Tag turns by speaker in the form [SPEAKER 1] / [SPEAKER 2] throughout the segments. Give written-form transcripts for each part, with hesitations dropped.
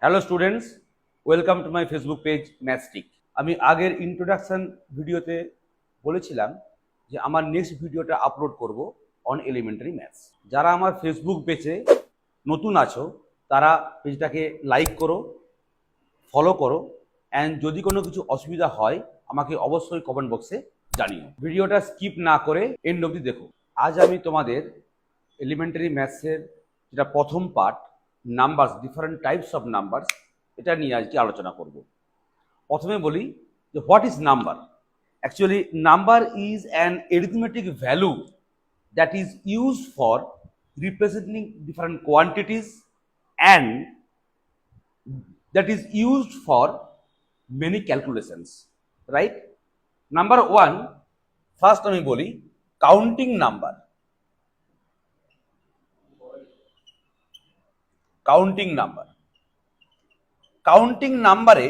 [SPEAKER 1] Hello students, welcome to my Facebook page Mathstick. আমি আগের introduction ভিডিওতে বলেছিলাম যে আমার নেক্সট ভিডিওটা আপলোড করব অন এলিমেন্টারি ম্যাথস। যারা আমার ফেসবুক পেজে নতুন আছো তারা পেজটাকে লাইক করো, ফলো করো, অ্যান্ড যদি কোনো কিছু অসুবিধা হয় আমাকে অবশ্যই কমেন্ট বক্সে জানিও। ভিডিওটা স্কিপ না করে এন্ড অবধি দেখো। আজ আমি তোমাদের এলিমেন্টারি ম্যাথসের যেটা প্রথম part, numbers, different types of numbers, এটা নিয়ে আজকে আলোচনা করব। প্রথমে বলি যে what is number. Actually number is an arithmetic value that is used for representing different quantities and that is used for many calculations, right? Number one, first আমি বলি counting number. Counting number counting নাম্বারে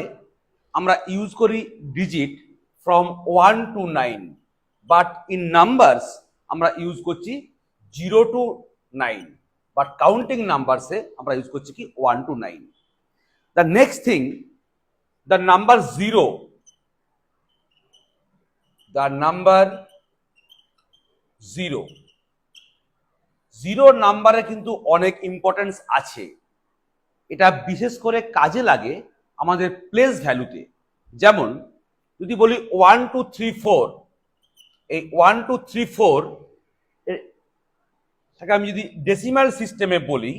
[SPEAKER 1] আমরা use করি digit from 1 to 9, but in numbers আমরা use করছি 0 to 9, but counting নাম্বারসে আমরা use করছি কি 1 to 9। The next thing, the number 0, the number 0, 0 নাম্বারে কিন্তু অনেক ইম্পর্টেন্স আছে। এটা বিশেষ করে কাজে লাগে আমাদের প্লেস ভ্যালুতে। যেমন যদি বলি 1 2 3 4, এই 1 2 3 4 এটাকে আমি যদি ডেসিমাল সিস্টেমে বলি,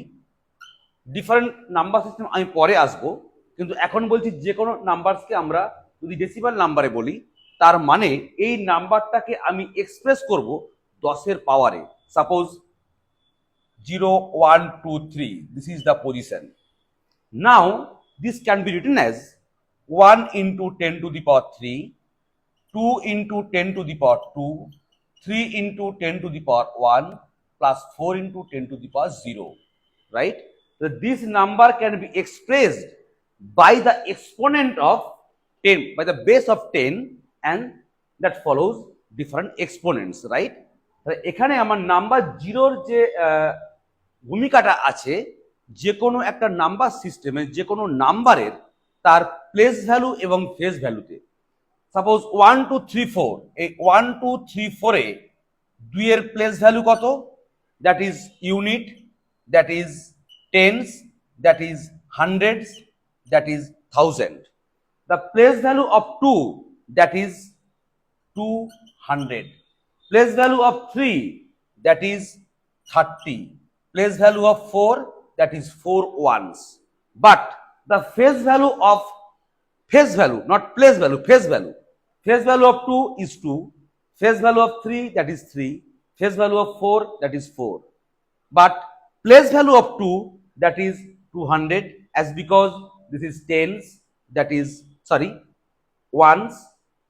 [SPEAKER 1] ডিফারেন্ট নাম্বার সিস্টেম আমি পরে আসবো, কিন্তু এখন বলছি যে কোনো নাম্বারসকে আমরা যদি ডেসিমাল নাম্বারে বলি, তার মানে এই নাম্বারটাকে আমি এক্সপ্রেস করব 10-এর পাওয়ারে। Suppose 0 1 2 3, this is the position. Now this can be written as 1 into 10 to the power 3, 2 into 10 to the power 2, 3 into 10 to the power 1, plus 4 into 10 to the power 0, right? So this number can be expressed by the exponent of 10, by the base of 10, and that follows different exponents, right? এখানে আমার number জিরোর যে ভূমিকাটা আছে, যে কোনো একটা number সিস্টেমে যে কোনো নাম্বারের তার প্লেস ভ্যালু এবং ফেস ভ্যালুতে। সাপোজ 1 2 3 4, এই 1 2 3 4 এ 2 এর প্লেস ভ্যালু কত? That is unit, that is tense, that is hundreds, that is thousand. The place value of 2, that is 200। Place value of 3, that is 30। Place value of 4, that is 4 ones. But the face value of face value, not place value, face value. Face value of 2 is 2. Face value of 3, that is 3. Face value of 4, that is 4. But place value of 2, that is 200, as because this is tens, that is sorry, ones,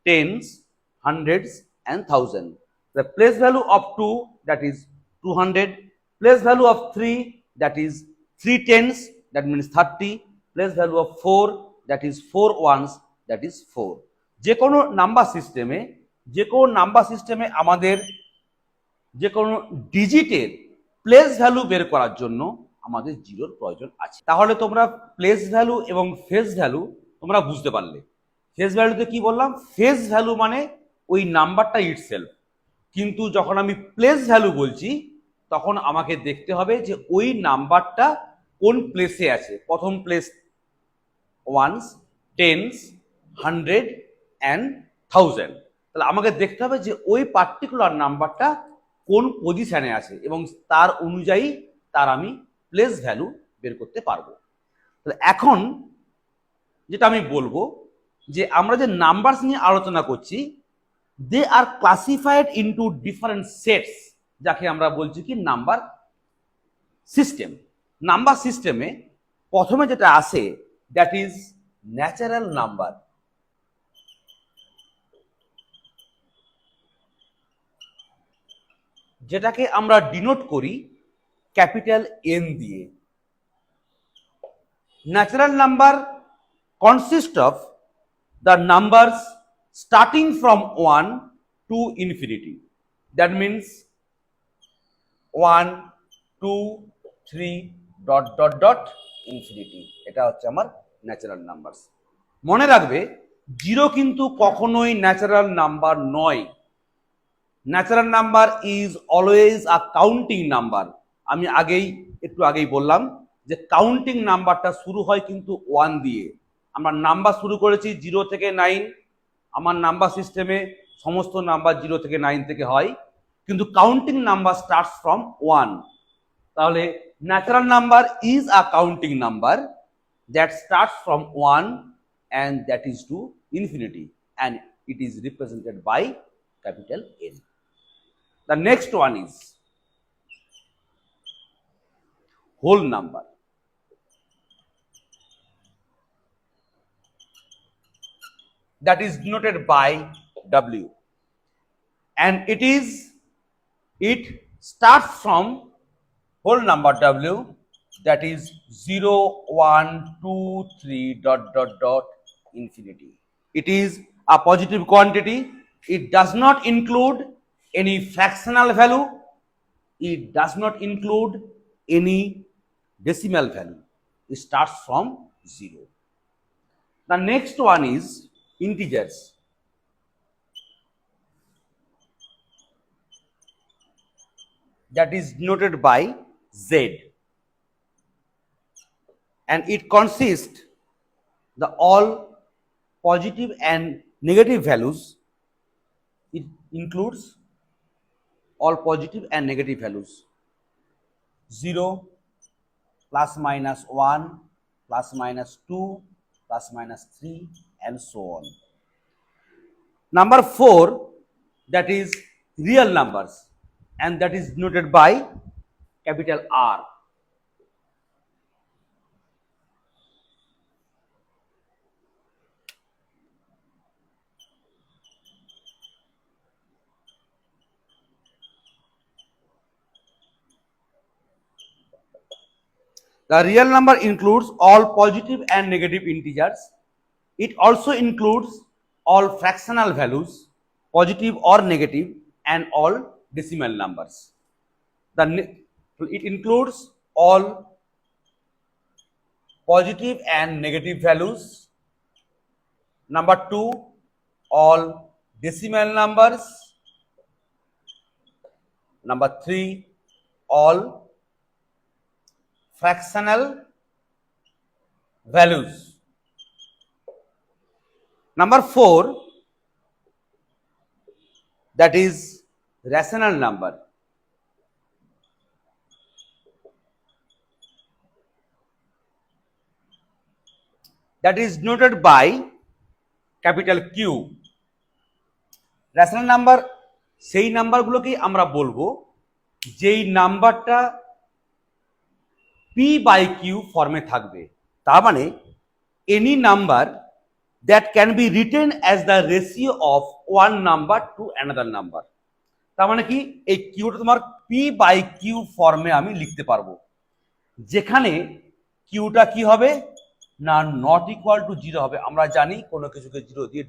[SPEAKER 1] tens, hundreds, and thousand. The place value of 2, that is 200. Place value of 3, that is 3 tens, that means 30. Place value of 4, that is 4 ones, that is 4. যে কোনো number সিস্টেমে আমাদের যে কোনো ডিজিটের place value বের করার জন্য আমাদের জিরোর প্রয়োজন আছে। তাহলে তোমরা প্লেস ভ্যালু এবং ফেস ভ্যালু তোমরা বুঝতে পারলে। ফেস ভ্যালুতে কি বললাম? ফেস ভ্যালু মানে ওই নাম্বারটা ইটসেলফ। কিন্তু যখন আমি প্লেস ভ্যালু বলছি তখন আমাকে দেখতে হবে যে ওই নাম্বারটা কোন প্লেসে আছে। প্রথম place ones, tens, hundred and thousand. তাহলে আমাকে দেখতে হবে যে ওই পার্টিকুলার নাম্বারটা কোন পজিশনে আছে এবং তার অনুযায়ী তার আমি প্লেস ভ্যালু বের করতে পারবো। তাহলে এখন যেটা আমি বলবো যে আমরা যে নাম্বারস নিয়ে আলোচনা করছি, they are classified into different sets, যাকে আমরা বলছি কি নাম্বার সিস্টেম। নাম্বার সিস্টেমে প্রথমে যেটা আসে দ্যাট ইজ ন্যাচারাল নাম্বার। যেটাকে আমরা ডিনোট করি ক্যাপিটাল এন দিয়ে। Natural number consist of the numbers starting from 1 to infinity. That means 1 2 3 ... infinity. এটা হচ্ছে আমার ন্যাচারাল নাম্বার। মনে রাখবে, জিরো কিন্তু কখনোই ন্যাচারাল নাম্বার নয়। Natural number is always a counting number. আমি একটু আগেই বললাম যে কাউন্টিং নাম্বারটা শুরু হয় কিন্তু 1 দিয়ে। আমরা নাম্বার শুরু করেছি 0 থেকে 9। আমার নাম্বার সিস্টেমে সমস্ত নাম্বার 0 থেকে 9 থেকে হয়, কিন্তু কাউন্টিং নাম্বার স্টার্টস ফ্রম 1। তাহলে natural number is a counting number that starts from 1 and that is to infinity, and it is represented by capital N. The next one is whole number. That is denoted by W, and it starts from whole number W, that is 0 1 2 3 dot infinity. It is a positive quantity. It does not include any fractional value. It does not include any decimal value. It starts from 0. The next one is integers. That is denoted by Z, and it consists the all positive and negative values. It includes all positive and negative values. 0, plus minus 1, plus minus 2, plus minus 3, and so on. Number 4, that is real numbers, and that is denoted by capital R. The real number includes all positive and negative integers. It also includes all fractional values, positive or negative, and all decimal numbers. It includes all positive and negative values. Number 2, all decimal numbers. Number 3, all fractional values. Number 4, that is rational number. That is denoted by capital Q. Rational number সেই নাম্বারগুলোকেই আমরা বলবো যেই নাম্বারটা P/Q ফর্মে থাকবে। তার মানে any number that can be written as the ratio of one number to another number. তার মানে কি, এই কিউটা তোমার P/Q ফর্মে আমি লিখতে পারবো, যেখানে কিউটা কি হবে না নট ইকুয়াল টু 0 হবে। আমরা জানি কোনো কিছুকে 0 দিয়ে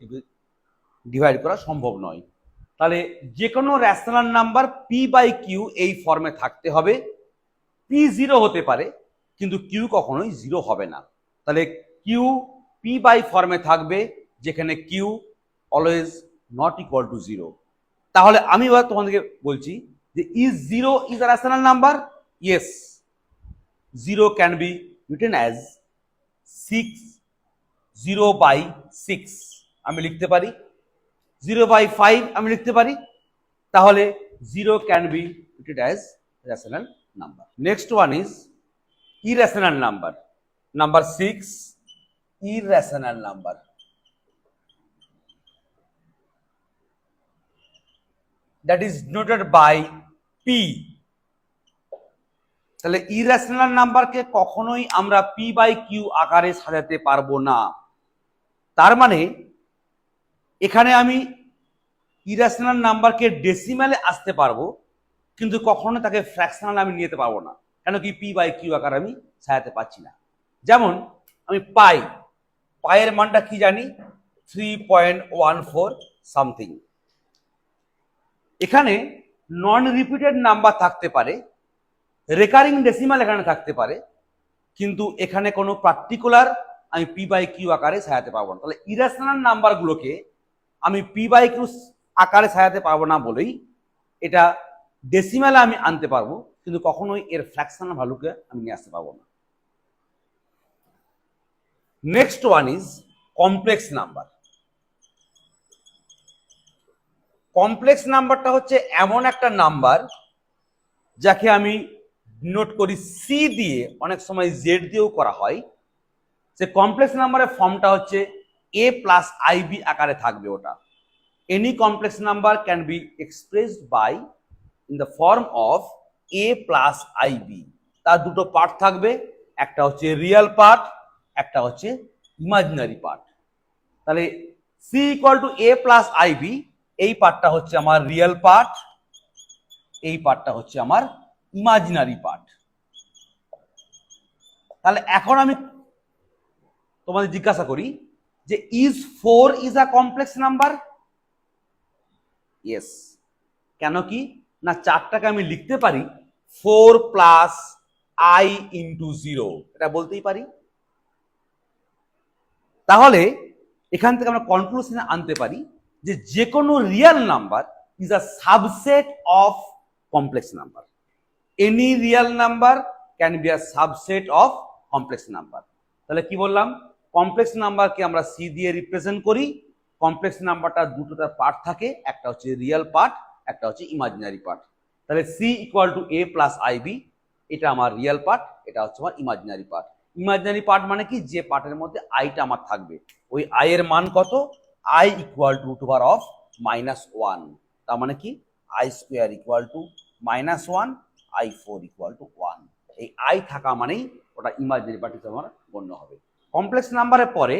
[SPEAKER 1] ডিভাইড করা সম্ভব নয়। তাহলে যে কোনো রেশনাল নাম্বার P/Q এই ফর্মে থাকতে হবে। P0 হতে পারে, কিন্তু Q কখনোই 0 হবে না। তাহলে Q P/, ফর্মে থাকবে, যেখানে Q always not equal to 0। তাহলে আমি এবার তোমাদেরকে বলছি যে is 0 is a rational number? Yes, 0 can be written as 0/6 আমি লিখতে পারি, 0/5 আমি লিখতে পারি। তাহলে 0 can be written as rational number. Next one is irrational number. Number 6, irrational number. That is denoted by P. তাহলে irrational নাম্বারকে কখনোই আমরা P/Q আকারে সাজাতে পারবো না। তার মানে এখানে আমি irrational নাম্বারকে ডেসিমালে আসতে পারবো, কিন্তু কখনো তাকে ফ্র্যাকশনাল আমি নিতে পারবো না। কেন কি P/Q আকার আমি সাজাতে পারছি না। যেমন আমি পায়ের মানটা কি জানি, 3.14 সামথিং। এখানে নন রিপিটেড নাম্বার থাকতে পারে, রেকারিং ডেসিমাল এখানে থাকতে পারে, কিন্তু এখানে কোনো পার্টিকুলার আমি পি বাই কিউ আকারে সাজাতে পারবো না। তাহলে ইরেশনাল নাম্বারগুলোকে আমি পি বাই কিউ আকারে সাজাতে পারবো না বলেই এটা ডেসিমালে আমি আনতে পারবো, কিন্তু কখনোই এর ফ্র্যাকশনাল ভ্যালুকে আমি নিয়ে আসতে পারবো না। Next one is complex number. Complex নাম্বারটা হচ্ছে এমন একটা নাম্বার যাকে আমি নোট করি সি দিয়ে, অনেক সময় জেড দিয়েও করা হয়। যে কমপ্লেক্স নাম্বারের ফর্মটা হচ্ছে এ প্লাস আইবি আকারে থাকবে। ওটা any complex number can be expressed by in the form of a plus ib. তার দুটো পার্ট থাকবে, একটা হচ্ছে রিয়েল পার্ট, একটা হচ্ছে ইমাজিনারি পার্ট। তাহলে c equal to a plus ib, এই পার্টটা হচ্ছে আমার রিয়েল পার্ট, এই পার্টটা হচ্ছে আমার ইমাজিনারি পার্ট। তাহলে এখন আমি তোমাদের জিজ্ঞাসা করি যে is 4 is a complex number? Yes. কেন কি না, চারটাকে আমি লিখতে পারি 4 প্লাস আই ইন্টু 0, এটা বলতেই পারি। তাহলে এখান থেকে আমরা কনক্লুশনে আনতে পারি যে যে কোনো real number is a subset of complex number. Any real number can be a subset of complex number. তাহলে কি বললাম, কমপ্লেক্স নাম্বারকে আমরা সি দিয়ে রিপ্রেজেন্ট করি। কমপ্লেক্স নাম্বারটা দুটো তার পার্ট থাকে, একটা হচ্ছে রিয়েল পার্ট, একটা হচ্ছে ইমাজিনারি পার্ট। তাহলে c equal to a plus ib, এটা আমার রিয়েল পার্ট, এটা হচ্ছে আমার ইমাজিনারি পার্ট। ইমাজিনারি পার্ট মানে কি, যে পার্টের মধ্যে আইটা আমার থাকবে। ওই আই এর মান কত? I equal to root over of -1। তার মানে কি, i square equal to -1, i4 equal to 1। এই আই থাকা মানেই ওটা ইমাজিনারি পার্ট হিসেবে আমার গণ্য হবে। কমপ্লেক্স নাম্বারের পরে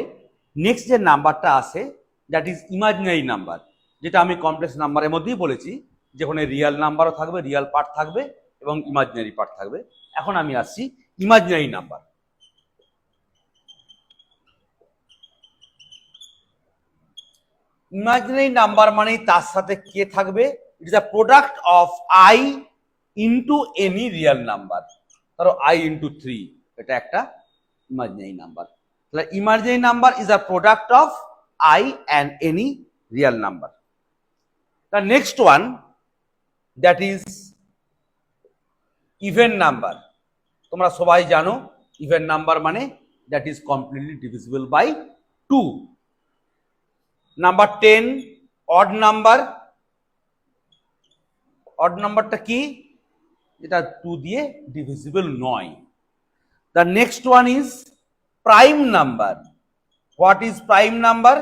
[SPEAKER 1] নেক্সট যে নাম্বারটা আসে দ্যাট ইজ ইমাজিনারি নাম্বার, যেটা আমি কমপ্লেক্স নাম্বারের মধ্যেই বলেছি, যেখানে রিয়েল নাম্বারও থাকবে, রিয়েল পার্ট থাকবে এবং ইমাজিনারি পার্ট থাকবে। এখন আমি আসছি ইমাজিনারি নাম্বার। ইমাজিনারি নাম্বার মানেই তার সাথে কে থাকবে? It is a product of i into any real number. ধরো আই ইন্টু 3, এটা একটা ইমাজিনারি নাম্বার। তাহলে imaginary number is a product of i and any real number. The next one that is even number. তোমরা সবাই জানো even number মানে that is completely divisible by 2। Number 10 odd number. Odd নাম্বারটা কি? যেটা 2 দিয়ে divisible নয়। The next one is prime number. What is prime number?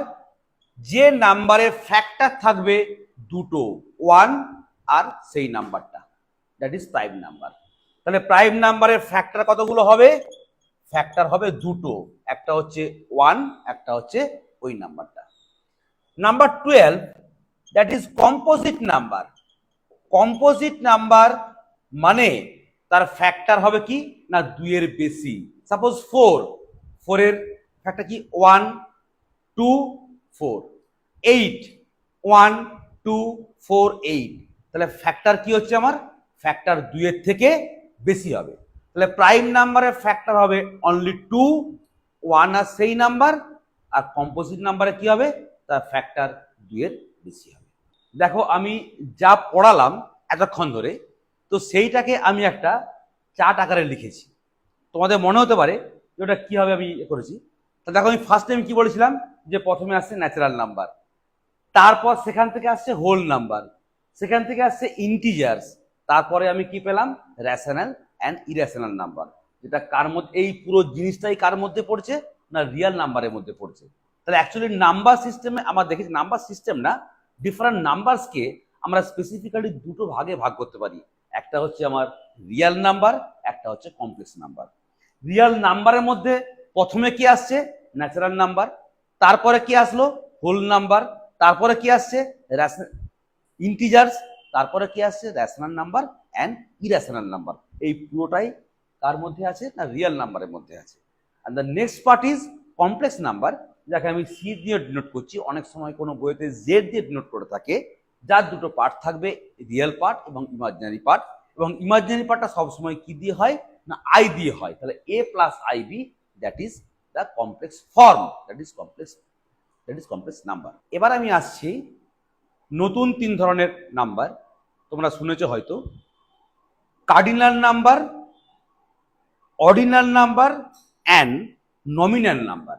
[SPEAKER 1] যে নাম্বারের ফ্যাক্টর থাকবে দুটো, 1 আর সেই নাম্বারটা, দ্যাট ইজ প্রাইম নাম্বার। তাহলে প্রাইম নাম্বারের ফ্যাক্টর কতগুলো হবে? ফ্যাক্টর হবে দুটো, একটা হচ্ছে 1, একটা হচ্ছে ওই নাম্বারটা। Number 12 that is composite number. Composite number মানে তার ফ্যাক্টর হবে কি না 2 এর বেশি। সাপোজ 4 এর ফ্যাক্টর কি 1 2 4, 8 1 2 4 8। তাহলে ফ্যাক্টর কি হচ্ছে আমার? ফ্যাক্টর 2 এর থেকে বেশি হবে। তাহলে প্রাইম নাম্বারের ফ্যাক্টর হবে অনলি 2, 1 আর সেই নাম্বার। আর কম্পোজিট নাম্বারে কি হবে? তার ফ্যাক্টর 2 এর বেশি হবে। দেখো আমি যা পড়ালাম এতক্ষণ ধরে, তো সেইটাকে আমি একটা চার্ট আকারে লিখেছি। তোমাদের মনে হতে পারে যে ওটা কীভাবে আমি করেছি। তা দেখো আমি ফার্স্ট টাইম কি বলেছিলাম যে প্রথমে আসছে ন্যাচারাল নাম্বার, তারপর সেখান থেকে আসছে হোল নাম্বার, সেখান থেকে আসছে ইন্টিজার্স, তারপরে আমি কি পেলাম? Rational and irrational number. যেটা কার মধ্যে, এই পুরো জিনিসটাই কার মধ্যে পড়ছে না রিয়েল নাম্বারের মধ্যে পড়ছে। তাহলে অ্যাকচুয়ালি নাম্বার সিস্টেমে আমরা দেখেছি, নাম্বার সিস্টেম না, ডিফারেন্ট নাম্বারসকে আমরা স্পেসিফিক্যালি দুটো ভাগে ভাগ করতে পারি। একটা হচ্ছে আমার রিয়েল নাম্বার, একটা হচ্ছে কমপ্লেক্স নাম্বার। রিয়েল নাম্বারের মধ্যে প্রথমে কি আসছে? ন্যাচারাল নাম্বার, তারপরে কি আসলো? হোল নাম্বার, তারপরে কি আসছে? ইন্টিজার্স, তারপরে কি আসছে? Rational number and irrational number. এই পুরোটাই কার মধ্যে আছে না রিয়েল নাম্বারের মধ্যে আছে। And the next part is complex number, যাকে আমি সি দিয়ে ডিনোট করছি, অনেক সময় কোনো বইতে জেড দিয়ে ডিনোট করে থাকে, যার দুটো পার্ট থাকবে, রিয়েল পার্ট এবং ইমাজিনারি পার্ট। এবং ইমাজিনারি পার্টটা সবসময় কি দিয়ে হয় না আই দিয়ে হয়, তাহলে A plus I B that is the complex form, that is complex number. এবার আমি আসছি নতুন 3 ধরনের নাম্বার, তোমরা শুনেছো হয়তো, cardinal number, ordinal number and nominal number.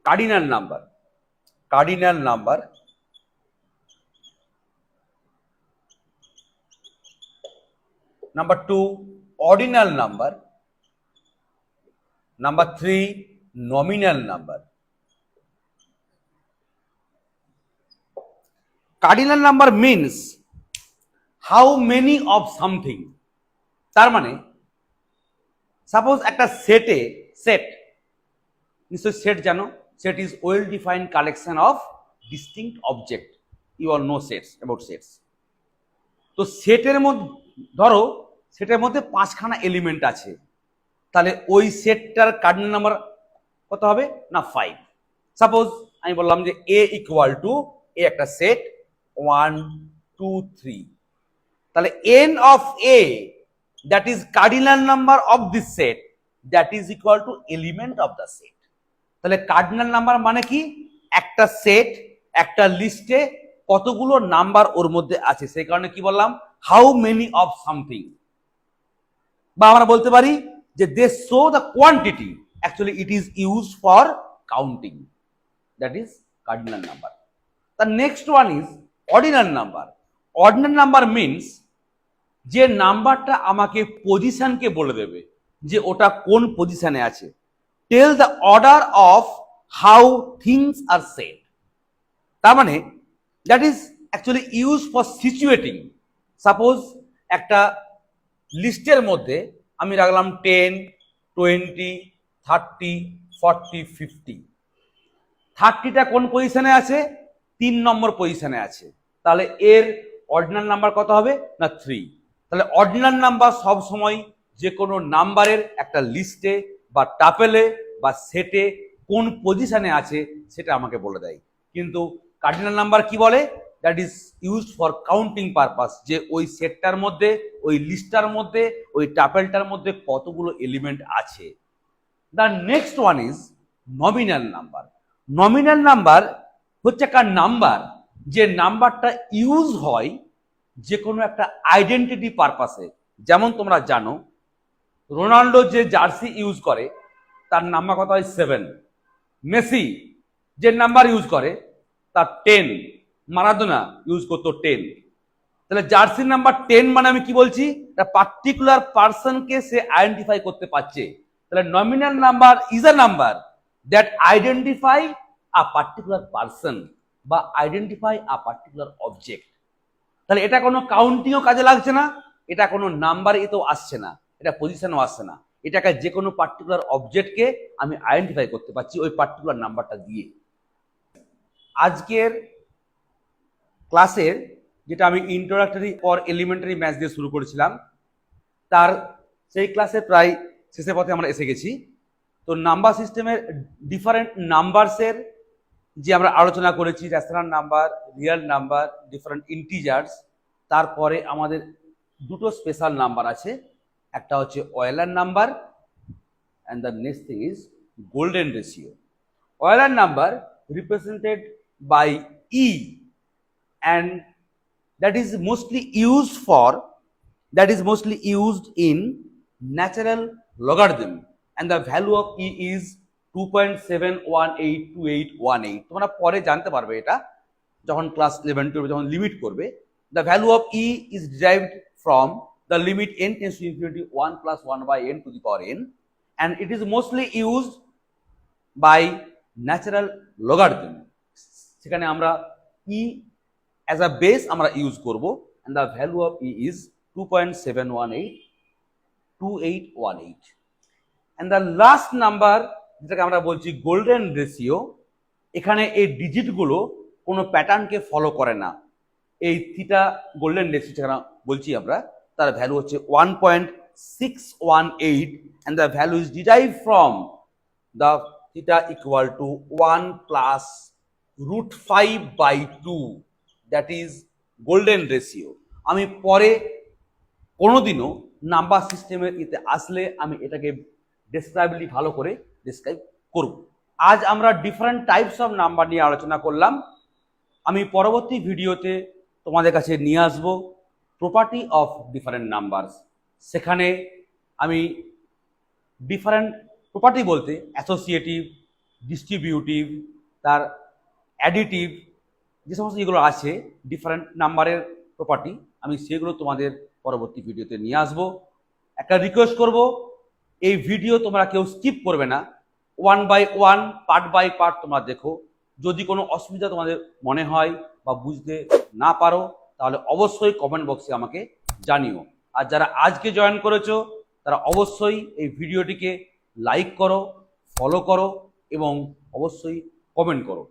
[SPEAKER 1] Cardinal number, number 2 ordinal number, number 3 nominal number. Cardinal number means how many of something, তার মানে সাপোজ একটা সেট নিশ্চয় সেট জানো, set is well defined collection of distinct object, you all know sets about sets. তো সেটের মধ্যে ধরো সেটের মধ্যে 5খানা এলিমেন্ট আছে, তাহলে ওই সেটটার কার্ডিনাল নাম্বার কত হবে না 5। সাপোজ আমি বললাম যে এ ইকুয়াল টু এ একটা সেট 1 2 3, তাহলে n of A that is cardinal number of this said that is equal to element of the set. তাহলে কার্ডিনাল নাম্বার মানে কি, একটা সেট একটা লিস্টে কতগুলো নাম্বার ওর মধ্যে আছে, সেই কারণে কি বললাম হাউ মেনি অফ সামথিং, বা আমরা বলতে পারি যে they show the quantity, actually it is used for counting, that is cardinal number. The next one is ordinal number. Ordinal number means যে নাম্বারটা আমাকে পজিশনকে বলে দেবে যে ওটা কোন পজিশনে আছে, tell the order of how things are set. তার মানে that is actually use for situating. Suppose একটা লিস্টের মধ্যে আমি রাখলাম 10 20 30 40 50, 30টা কোন পজিশনে আছে, 3 নম্বর পজিশনে আছে, তাহলে এর অর্ডিনাল নাম্বার কত হবে না 3। তাহলে অর্ডিনাল নাম্বার সব সময় যে কোনো নাম্বারের একটা লিস্টে বা টাপেলে বা সেটে কোন পজিশনে আছে সেটা আমাকে বলে দেয়। কিন্তু কার্ডিনাল নাম্বার কি বলে, that is used for counting purpose, যে ওই সেটটার মধ্যে ওই লিস্টটার মধ্যে ওই টাপেলটার মধ্যে কতগুলো এলিমেন্ট আছে। The next one is nominal number. Nominal number হচ্ছে একটা নাম্বার যে নাম্বারটা ইউজ হয় যে কোনো একটা আইডেন্টিটি পারপাসে। যেমন তোমরা জানো রোনাল্ডো যে জার্সি ইউজ করে তার নাম্বার কত হয় 7, মেসি যে নাম্বার ইউজ করে তার 10, মারাদোনা ইউজ করতো 10। তাহলে জার্সির নাম্বার 10 মানে আমি কি বলছি, একটা পার্টিকুলার পার্সনকে সে আইডেন্টিফাই করতে পারছে। তাহলে nominal number is a number that identify a particular person বা আইডেন্টিফাই আ পার্টিকুলার অবজেক্ট। তাহলে এটা কোনো কাউন্টিংও কাজে লাগছে না, এটা কোনো নাম্বার এতেও আসছে না, এটা পজিশনও আসছে না, এটাকে যে কোনো পার্টিকুলার অবজেক্টকে আমি আইডেন্টিফাই করতে পারছি ওই পার্টিকুলার নাম্বারটা দিয়ে। আজকের ক্লাসের যেটা আমি ইন্ট্রোডাক্টরি ফর এলিমেন্টারি ম্যাথস দিয়ে শুরু করেছিলাম, তার সেই ক্লাসে প্রায় শেষের পথে আমরা এসে গেছি। তো নাম্বার সিস্টেমের ডিফারেন্ট নাম্বারসের যে আমরা আলোচনা করেছি, rational number, real number, different integers, তারপরে আমাদের দুটো স্পেশাল নাম্বার আছে, একটা হচ্ছে Euler number and the next thing is golden ratio. Euler number represented by e and that is mostly used in natural logarithm and the value of e is 2.7182818। তোমরা পরে জানতে পারবে এটা যখন ক্লাস 11 12 যখন লিমিট করবে। the value of e is derived from the limit n tends to infinity 1 plus 1 by n to the power n, and it is mostly used by natural logarithm। সেখানে আমরা e as a base আমরা use করব, and the value of e is 2.7182818। and the last number যেটাকে আমরা বলছি golden ratio, এখানে এই ডিজিটগুলো কোনো প্যাটার্নকে ফলো করে না। এই থিটা গোল্ডেন রেশিও যেখানে বলছি আমরা, তার ভ্যালু হচ্ছে 1.618 and the value is derived from the theta equal to 1 plus √5/2, that is golden ratio. আমি পরে কোনোদিনও নাম্বার সিস্টেমের এতে আসলে আমি এটাকে ডেসক্রাইবলি ভালো করে ডেসক্রাইব করব। আজ আমরা ডিফারেন্ট টাইপস অফ নাম্বার নিয়ে আলোচনা করলাম। আমি পরবর্তী ভিডিওতে তোমাদের কাছে নিয়ে আসব প্রপার্টি অফ ডিফারেন্ট নাম্বারস। সেখানে আমি ডিফারেন্ট প্রপার্টি বলতে অ্যাসোসিয়েটিভ, ডিস্ট্রিবিউটিভ, তার অ্যাডিটিভ, যে সমস্ত যেগুলো আছে ডিফারেন্ট নাম্বারের প্রপার্টি, আমি সেগুলো তোমাদের পরবর্তী ভিডিওতে নিয়ে আসবো। একটা রিকোয়েস্ট করব, এই ভিডিও তোমরা কেউ স্কিপ করবে না, 1 বাই 1 পার্ট বাই পার্ট তোমরা দেখো। যদি কোনো অসুবিধা তোমাদের মনে হয় বা বুঝতে না পারো তাহলে অবশ্যই কমেন্ট বক্সে আমাকে জানিও। আর যারা আজকে জয়েন করেছো তারা অবশ্যই এই ভিডিওটিকে লাইক করো, ফলো করো এবং অবশ্যই কমেন্ট করো।